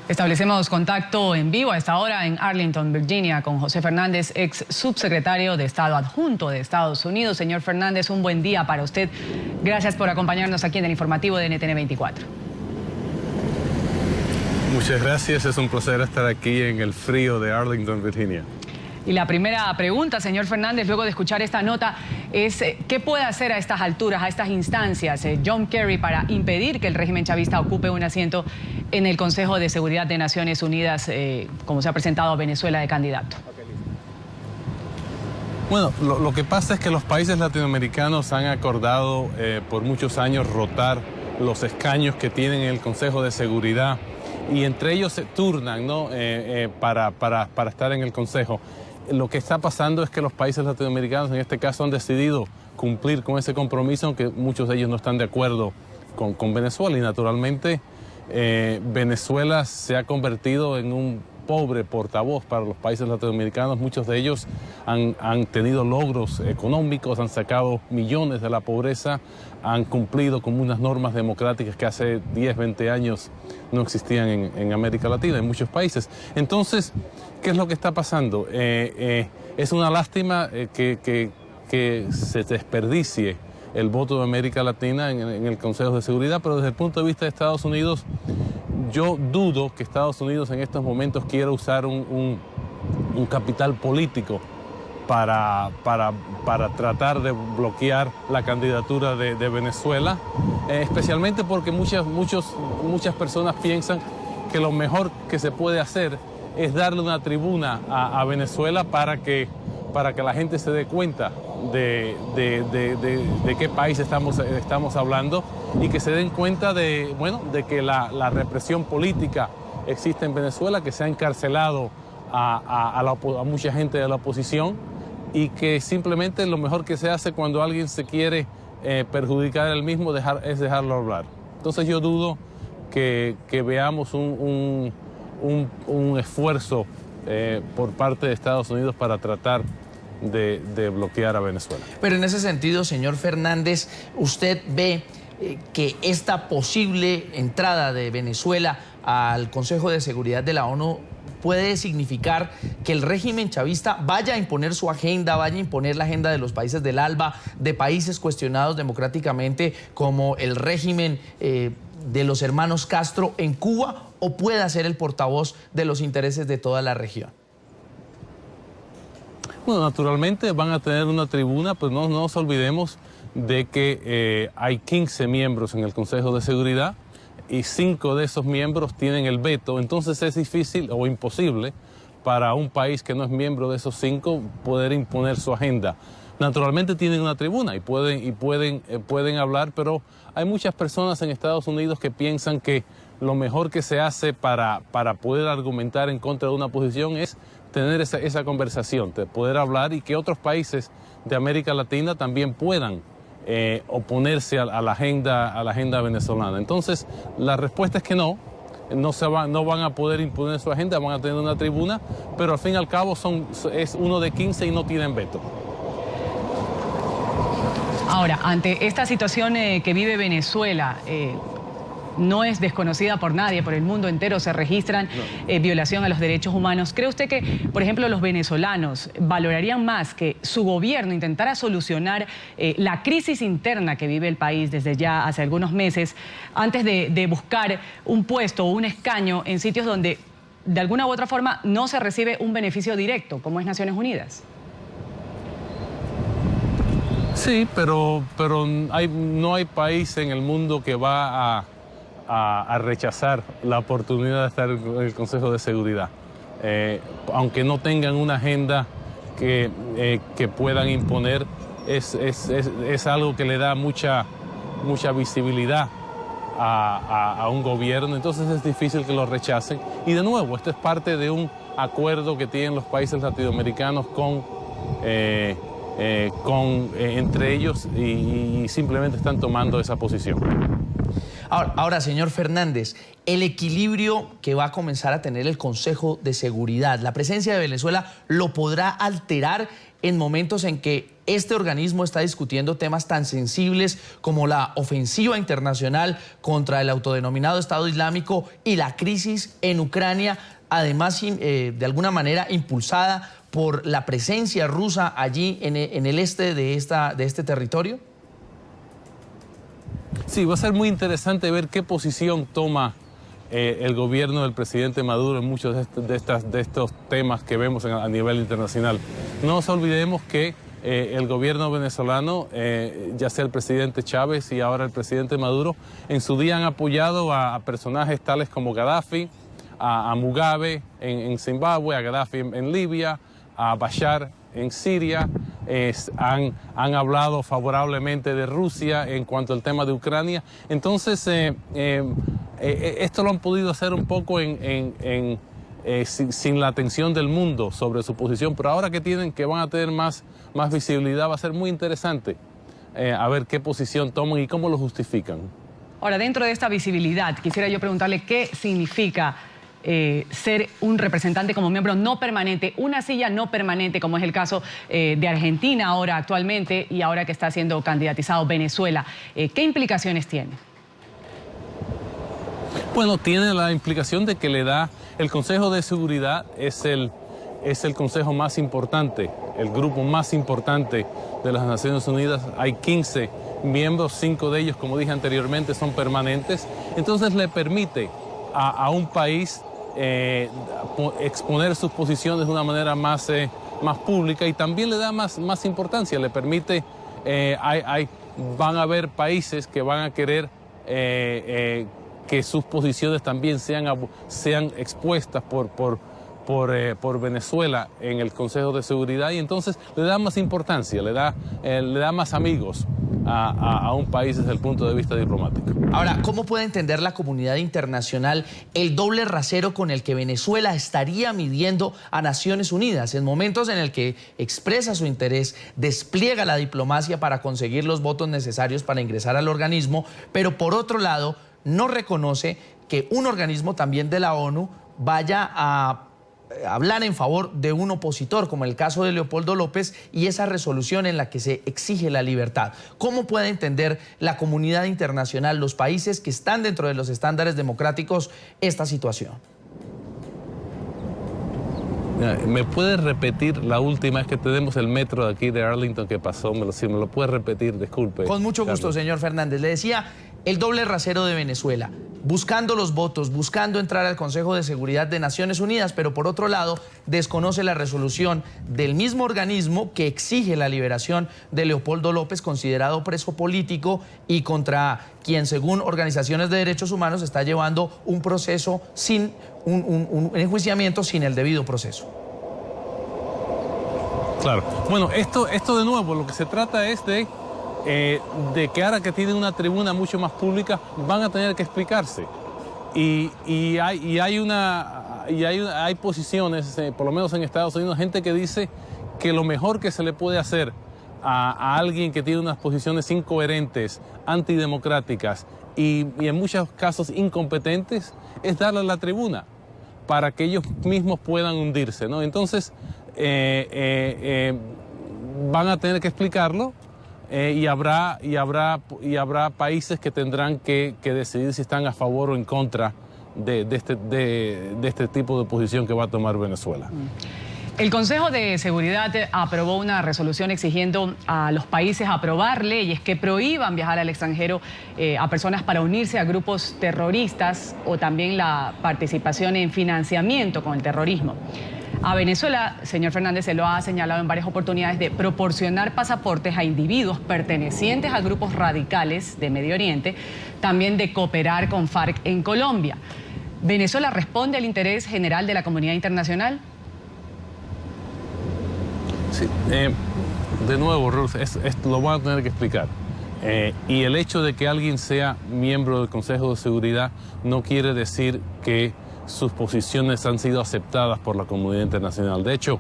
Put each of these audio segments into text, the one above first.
Establecemos contacto en vivo a esta hora en Arlington, Virginia, con José Fernández, ex subsecretario de Estado adjunto de Estados Unidos. Señor Fernández, un buen día para usted. Gracias por acompañarnos aquí en el informativo de NTN 24. Muchas gracias, es un placer estar aquí en el frío de Arlington, Virginia. Y la primera pregunta, señor Fernández, luego de escuchar esta nota, es ¿qué puede hacer a estas alturas, a estas instancias, John Kerry para impedir que el régimen chavista ocupe un asiento en el Consejo de Seguridad de Naciones Unidas, como se ha presentado a Venezuela de candidato? Bueno, lo que pasa es que los países latinoamericanos han acordado por muchos años rotar los escaños que tienen en el Consejo de Seguridad y entre ellos se turnan, ¿no? para estar en el Consejo. Lo que está pasando es que los países latinoamericanos en este caso han decidido cumplir con ese compromiso, aunque muchos de ellos no están de acuerdo con Venezuela. Y naturalmente Venezuela se ha convertido en un pobre portavoz para los países latinoamericanos. Muchos de ellos han tenido logros económicos, han sacado millones de la pobreza, han cumplido con unas normas democráticas que hace 10, 20 años no existían en América Latina, en muchos países. Entonces, ¿qué es lo que está pasando? Es una lástima que se desperdicie el voto de América Latina en el Consejo de Seguridad, pero desde el punto de vista de Estados Unidos, yo dudo que Estados Unidos en estos momentos quiera usar un capital político para tratar de bloquear la candidatura de Venezuela, especialmente porque muchas personas piensan que lo mejor que se puede hacer es darle una tribuna a Venezuela para que la gente se dé cuenta de qué país estamos hablando y que se den cuenta de que la represión política existe en Venezuela, que se ha encarcelado a mucha gente de la oposición y que simplemente lo mejor que se hace cuando alguien se quiere perjudicar a él mismo es dejarlo hablar. Entonces yo dudo que veamos un esfuerzo por parte de Estados Unidos para tratar de bloquear a Venezuela. Pero en ese sentido, señor Fernández, ¿usted ve que esta posible entrada de Venezuela al Consejo de Seguridad de la ONU puede significar que el régimen chavista vaya a imponer su agenda, vaya a imponer la agenda de los países del ALBA, de países cuestionados democráticamente como el régimen de los hermanos Castro en Cuba, o pueda ser el portavoz de los intereses de toda la región? Bueno, naturalmente van a tener una tribuna, pues no nos olvidemos de que hay 15 miembros en el Consejo de Seguridad y 5 de esos miembros tienen el veto, entonces es difícil o imposible para un país que no es miembro de esos 5 poder imponer su agenda. Naturalmente tienen una tribuna y pueden hablar, pero hay muchas personas en Estados Unidos que piensan que lo mejor que se hace para poder argumentar en contra de una posición es tener esa conversación, de poder hablar y que otros países de América Latina también puedan oponerse a la agenda venezolana. Entonces, la respuesta es que no van a poder imponer su agenda, van a tener una tribuna, pero al fin y al cabo es uno de 15 y no tienen veto. Ahora, ante esta situación que vive Venezuela, no es desconocida por nadie, por el mundo entero se registran violación a los derechos humanos. ¿Cree usted que, por ejemplo, los venezolanos valorarían más que su gobierno intentara solucionar la crisis interna que vive el país desde ya hace algunos meses, antes de buscar un puesto o un escaño en sitios donde de alguna u otra forma no se recibe un beneficio directo, como es Naciones Unidas? Sí, pero no hay país en el mundo que va a rechazar la oportunidad de estar en el Consejo de Seguridad, aunque no tengan una agenda que puedan imponer, es algo que le da mucha visibilidad a un gobierno, entonces es difícil que lo rechacen. Y de nuevo, esto es parte de un acuerdo que tienen los países latinoamericanos entre ellos y simplemente están tomando esa posición. Ahora, señor Fernández, el equilibrio que va a comenzar a tener el Consejo de Seguridad, la presencia de Venezuela lo podrá alterar en momentos en que este organismo está discutiendo temas tan sensibles como la ofensiva internacional contra el autodenominado Estado Islámico y la crisis en Ucrania, además de alguna manera impulsada por la presencia rusa allí en el este de este territorio? Sí, va a ser muy interesante ver qué posición toma el gobierno del presidente Maduro en muchos de estos temas que vemos a nivel internacional. No nos olvidemos que el gobierno venezolano, ya sea el presidente Chávez y ahora el presidente Maduro, en su día han apoyado a personajes tales como Gaddafi, a Mugabe en Zimbabue, a Gaddafi en Libia, a Bashar en Siria, han hablado favorablemente de Rusia en cuanto al tema de Ucrania. Entonces, esto lo han podido hacer un poco sin la atención del mundo sobre su posición, pero ahora que van a tener más visibilidad, va a ser muy interesante a ver qué posición toman y cómo lo justifican. Ahora, dentro de esta visibilidad, quisiera yo preguntarle qué significa ser un representante como miembro no permanente, una silla no permanente, como es el caso de Argentina ahora actualmente y ahora que está siendo candidatizado Venezuela. ¿Qué implicaciones tiene? Bueno, tiene la implicación de que le da el Consejo de Seguridad, es el consejo más importante, el grupo más importante de las Naciones Unidas. Hay 15 miembros, 5 de ellos, como dije anteriormente, son permanentes. Entonces le permite a un país exponer sus posiciones de una manera más pública y también le da más importancia, le permite, van a haber países que van a querer que sus posiciones también sean expuestas por Venezuela en el Consejo de Seguridad, y entonces le da más importancia, le da más amigos a un país desde el punto de vista diplomático. Ahora, ¿cómo puede entender la comunidad internacional el doble rasero con el que Venezuela estaría midiendo a Naciones Unidas en momentos en el que expresa su interés, despliega la diplomacia para conseguir los votos necesarios para ingresar al organismo, pero por otro lado no reconoce que un organismo también de la ONU vaya a hablar en favor de un opositor, como el caso de Leopoldo López, y esa resolución en la que se exige la libertad? ¿Cómo puede entender la comunidad internacional, los países que están dentro de los estándares democráticos, esta situación? ¿Me puedes repetir la última vez que tenemos el metro de aquí de Arlington que pasó? Si me lo puedes repetir, disculpe. Con mucho gusto, Carlos. señor Fernández. Le decía, el doble rasero de Venezuela, buscando los votos, buscando entrar al Consejo de Seguridad de Naciones Unidas, pero por otro lado desconoce la resolución del mismo organismo que exige la liberación de Leopoldo López, considerado preso político y contra quien, según organizaciones de derechos humanos, está llevando un proceso sin un enjuiciamiento sin el debido proceso. Claro. Bueno, esto de nuevo, lo que se trata es de que ahora que tienen una tribuna mucho más pública, van a tener que explicarse. Y hay posiciones, por lo menos en Estados Unidos, gente que dice que lo mejor que se le puede hacer a alguien que tiene unas posiciones incoherentes, antidemocráticas y en muchos casos incompetentes, es darle la tribuna para que ellos mismos puedan hundirse, ¿no? Entonces, van a tener que explicarlo. Y habrá países que tendrán que decidir si están a favor o en contra de este tipo de posición que va a tomar Venezuela. El Consejo de Seguridad aprobó una resolución exigiendo a los países aprobar leyes que prohíban viajar al extranjero a personas para unirse a grupos terroristas o también la participación en financiamiento con el terrorismo. A Venezuela, señor Fernández, se lo ha señalado en varias oportunidades de proporcionar pasaportes a individuos pertenecientes a grupos radicales de Medio Oriente, también de cooperar con FARC en Colombia. ¿Venezuela responde al interés general de la comunidad internacional? Sí, de nuevo, Ruth, lo van a tener que explicar. Y el hecho de que alguien sea miembro del Consejo de Seguridad no quiere decir que sus posiciones han sido aceptadas por la comunidad internacional. De hecho,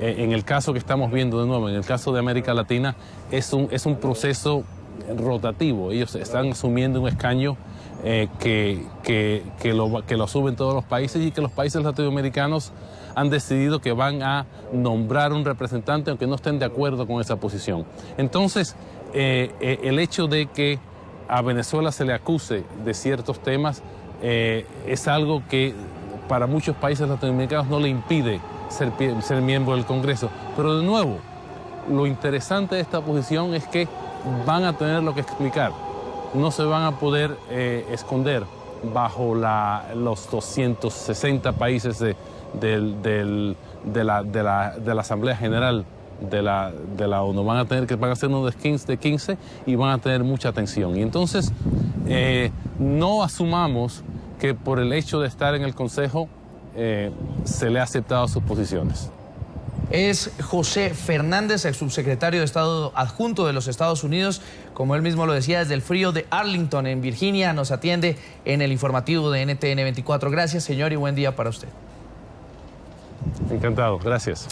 en el caso que estamos viendo de nuevo, en el caso de América Latina, es un proceso rotativo. Ellos están asumiendo un escaño que lo asumen todos los países y que los países latinoamericanos han decidido que van a nombrar un representante aunque no estén de acuerdo con esa posición. Entonces, el hecho de que a Venezuela se le acuse de ciertos temas es algo que para muchos países latinoamericanos no le impide ser miembro del Congreso. Pero de nuevo, lo interesante de esta posición es que van a tener lo que explicar. No se van a poder esconder bajo los 260 países de la Asamblea General de la ONU. Van a ser unos de 15 y van a tener mucha atención. Y entonces no asumamos que por el hecho de estar en el Consejo se le ha aceptado sus posiciones. Es José Fernández, el subsecretario de Estado adjunto de los Estados Unidos. Como él mismo lo decía, desde el frío de Arlington, en Virginia, nos atiende en el informativo de NTN 24. Gracias, señor, y buen día para usted. Encantado, gracias.